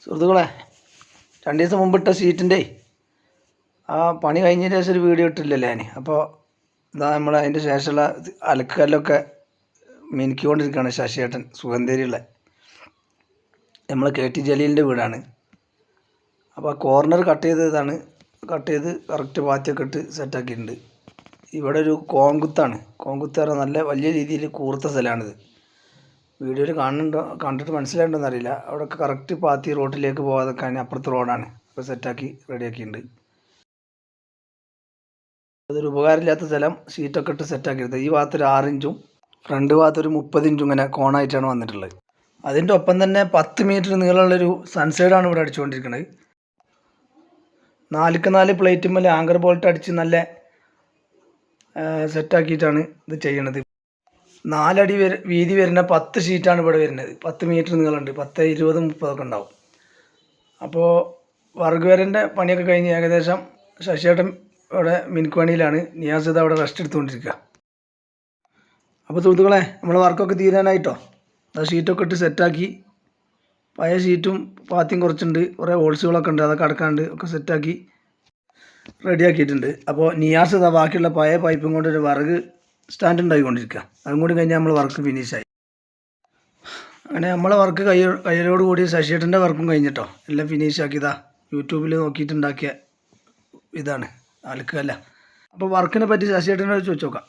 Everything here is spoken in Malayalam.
സുഹൃത്തുക്കളെ, 2 ദിവസം മുമ്പിട്ട ഷീറ്റിൻ്റെ ആ പണി കഴിഞ്ഞതിന് ശേഷം ഒരു വീഡിയോ ഇട്ടില്ലല്ലേ ഞാൻ. അപ്പോൾ ഇതാ നമ്മൾ അതിൻ്റെ ശേഷമുള്ള അലക്കുകല്ലൊക്കെ മിനുക്കിക്കൊണ്ടിരിക്കുകയാണ് ശശിയേട്ടൻ, സുഗന്ധേരിയുള്ള നമ്മൾ KT ജലീലിൻ്റെ വീടാണ്. അപ്പോൾ ആ കോർണർ കട്ട് ചെയ്തതാണ്, കട്ട് ചെയ്ത് കറക്റ്റ് പാത്തിയൊക്കെ ഇട്ട് സെറ്റാക്കിയിട്ടുണ്ട്. ഇവിടെ ഒരു കോങ്കുത്താണ്. കോങ്കുത്ത് പറഞ്ഞാൽ നല്ല വലിയ രീതിയിൽ കൂർത്ത സ്ഥലമാണിത്. വീഡിയോയിൽ കണ്ടിട്ട് മനസ്സിലായിട്ടുണ്ടെന്ന് അറിയില്ല. അവിടെയൊക്കെ കറക്റ്റ് പാത്തി റോട്ടിലേക്ക് പോകാതൊക്കെ അപ്പുറത്ത് റോഡാണ്. അപ്പോൾ സെറ്റാക്കി റെഡിയാക്കിയിട്ടുണ്ട്. അതൊരു ഉപകാരമില്ലാത്ത സ്ഥലം ഷീറ്റൊക്കെ ഇട്ട് സെറ്റാക്കിയെടുത്തത്. ഈ ഭാഗത്ത് ഒരു 6 ഇഞ്ചും ഫ്രണ്ട് ഭാഗത്ത് ഒരു 30 ഇഞ്ചും ഇങ്ങനെ കോണായിട്ടാണ് വന്നിട്ടുള്ളത്. അതിൻ്റെ ഒപ്പം തന്നെ 10 മീറ്റർ നീളമുള്ളൊരു സൺസൈഡാണ് ഇവിടെ അടിച്ചുകൊണ്ടിരിക്കുന്നത്. 4x4 പ്ലേറ്റുമ്മൽ ആങ്കർ ബോൾട്ട് അടിച്ച് നല്ല സെറ്റാക്കിയിട്ടാണ് ഇത് ചെയ്യണത്. 4 അടി വീതി വരുന്ന 10 ഷീറ്റാണ് ഇവിടെ വരുന്നത്. 10 മീറ്റർ നീളമുണ്ട്. 10, 20, 30 ഒക്കെ ഉണ്ടാവും. അപ്പോൾ വർഗ് വരൻ്റെ പണിയൊക്കെ കഴിഞ്ഞ് ഏകദേശം ശശിയേട്ടൻ ഇവിടെ മിനുക്കുപണിയിലാണ്. നിയാസ് ഇത് അവിടെ റെസ്റ്റ് എടുത്തുകൊണ്ടിരിക്കുക. അപ്പോൾ സുഹൃത്തുക്കളെ, നമ്മൾ വർക്കൊക്കെ തീരാനായിട്ടോ. അത് ഷീറ്റൊക്കെ ഇട്ട് സെറ്റാക്കി. പഴയ ഷീറ്റും പാത്തിയും കുറച്ചുണ്ട്, കുറേ ഹോൾസുകളൊക്കെ ഉണ്ട്, അതൊക്കെ അടക്കാണ്ട് ഒക്കെ സെറ്റാക്കി റെഡിയാക്കിയിട്ടുണ്ട്. അപ്പോൾ നിയാസ് ഇതാ ബാക്കിയുള്ള പഴയ പൈപ്പും കൊണ്ട് ഒരു വർഗ് സ്റ്റാൻഡ് ഉണ്ടാക്കിക്കൊണ്ടിരിക്കുക. അതും കൂടി കഴിഞ്ഞാൽ നമ്മൾ വർക്ക് ഫിനിഷായി. അങ്ങനെ നമ്മളെ വർക്ക് കയ്യലോട് കൂടി ശശിയേട്ടൻ്റെ വർക്കും കഴിഞ്ഞിട്ടോ. എല്ലാം ഫിനിഷാക്കിയതാ. യൂട്യൂബിൽ നോക്കിയിട്ടുണ്ടാക്കിയ ഇതാണ് അലക്കുകല്ല. അപ്പോൾ വർക്കിനെ പറ്റി ശശിയേട്ടനോട് ചോദിച്ചു നോക്കാം.